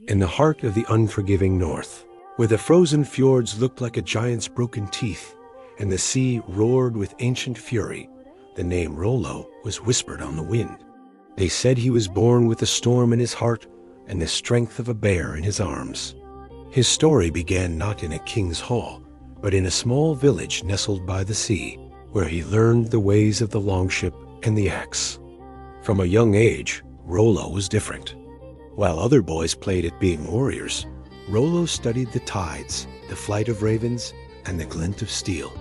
in the heart of the unforgiving north, where the frozen fjords looked like a giant's broken teeth and the sea roared with ancient fury. The name Rollo was whispered on the wind. They said he was born with a storm in his heart and the strength of a bear in his arms. His story began not in a king's hall, but in a small village nestled by the sea, where he learned the ways of the longship and the axe. From a young age, Rollo was different. While other boys played at being warriors, Rollo studied the tides, the flight of ravens, and the glint of steel.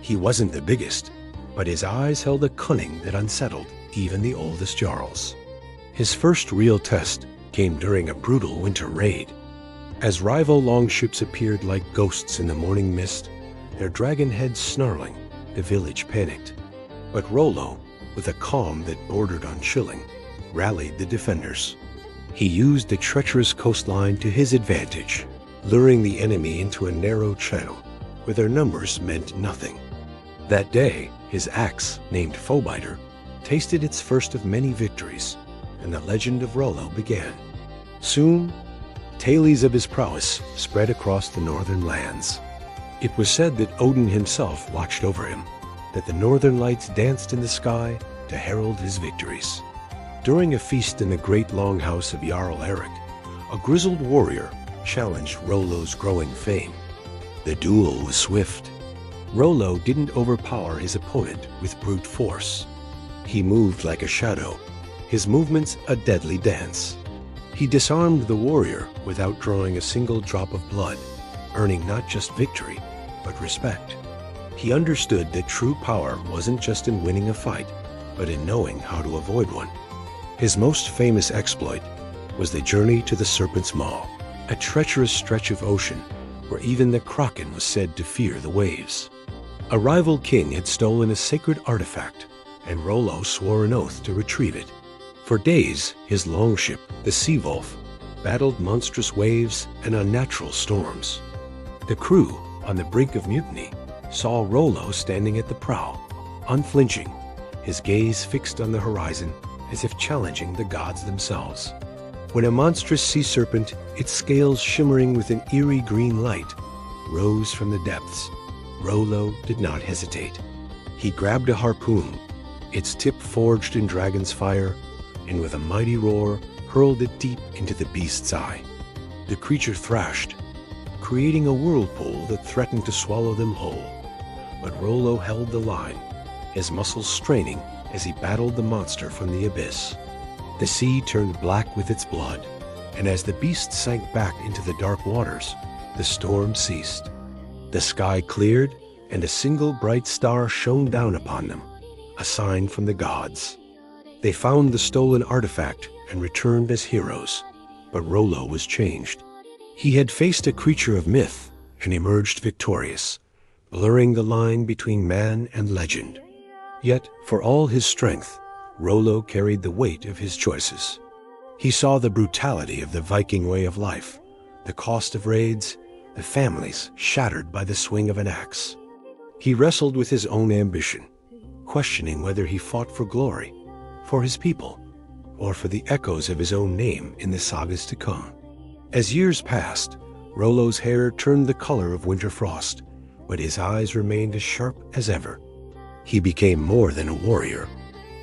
He wasn't the biggest, but his eyes held a cunning that unsettled even the oldest jarls. His first real test came during a brutal winter raid. As rival longships appeared like ghosts in the morning mist, their dragon heads snarling, the village panicked. But Rollo, with a calm that bordered on chilling, rallied the defenders. He used the treacherous coastline to his advantage, luring the enemy into a narrow channel where their numbers meant nothing. That day, his axe, named Foebiter, tasted its first of many victories, and the legend of Rollo began. Soon, tales of his prowess spread across the northern lands. It was said that Odin himself watched over him, that the northern lights danced in the sky to herald his victories. During a feast in the great longhouse of Jarl Erik, a grizzled warrior challenged Rollo's growing fame. The duel was swift. Rollo didn't overpower his opponent with brute force. He moved like a shadow, his movements a deadly dance. He disarmed the warrior without drawing a single drop of blood, earning not just victory, but respect. He understood that true power wasn't just in winning a fight, but in knowing how to avoid one. His most famous exploit was the journey to the Serpent's Maw, a treacherous stretch of ocean where even the kraken was said to fear the waves. A rival king had stolen a sacred artifact, and Rollo swore an oath to retrieve it. For days, his longship, the Sea Wolf, battled monstrous waves and unnatural storms. The crew, on the brink of mutiny, saw Rollo standing at the prow, unflinching, his gaze fixed on the horizon as if challenging the gods themselves. When a monstrous sea serpent, its scales shimmering with an eerie green light, rose from the depths, Rollo did not hesitate. He grabbed a harpoon, its tip forged in dragon's fire, and with a mighty roar hurled it deep into the beast's eye. The creature thrashed, creating a whirlpool that threatened to swallow them whole. But Rollo held the line, his muscles straining as he battled the monster from the abyss. The sea turned black with its blood, and as the beast sank back into the dark waters, the storm ceased. The sky cleared, and a single bright star shone down upon them, a sign from the gods. They found the stolen artifact and returned as heroes, but Rollo was changed. He had faced a creature of myth and emerged victorious, blurring the line between man and legend. Yet, for all his strength, Rollo carried the weight of his choices. He saw the brutality of the Viking way of life, the cost of raids, the families shattered by the swing of an axe. He wrestled with his own ambition, questioning whether he fought for glory, for his people, or for the echoes of his own name in the sagas to come. As years passed, Rollo's hair turned the color of winter frost, but his eyes remained as sharp as ever. He became more than a warrior.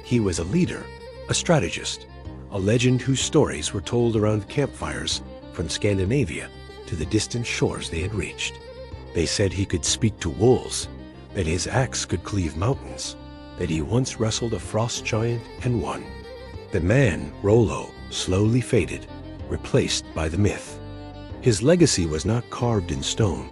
He was a leader, a strategist, a legend whose stories were told around campfires from Scandinavia to the distant shores they had reached. They said he could speak to wolves, that his axe could cleave mountains, that he once wrestled a frost giant and won. The man, Rollo, slowly faded, replaced by the myth. His legacy was not carved in stone,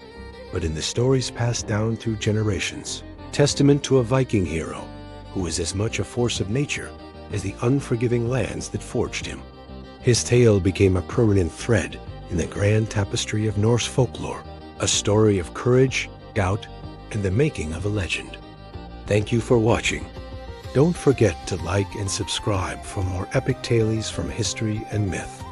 but in the stories passed down through generations, testament to a Viking hero who was as much a force of nature as the unforgiving lands that forged him. His tale became a permanent thread in the grand tapestry of Norse folklore, a story of courage, doubt, and the making of a legend. Thank you for watching. Don't forget to like and subscribe for more epic tales from history and myth.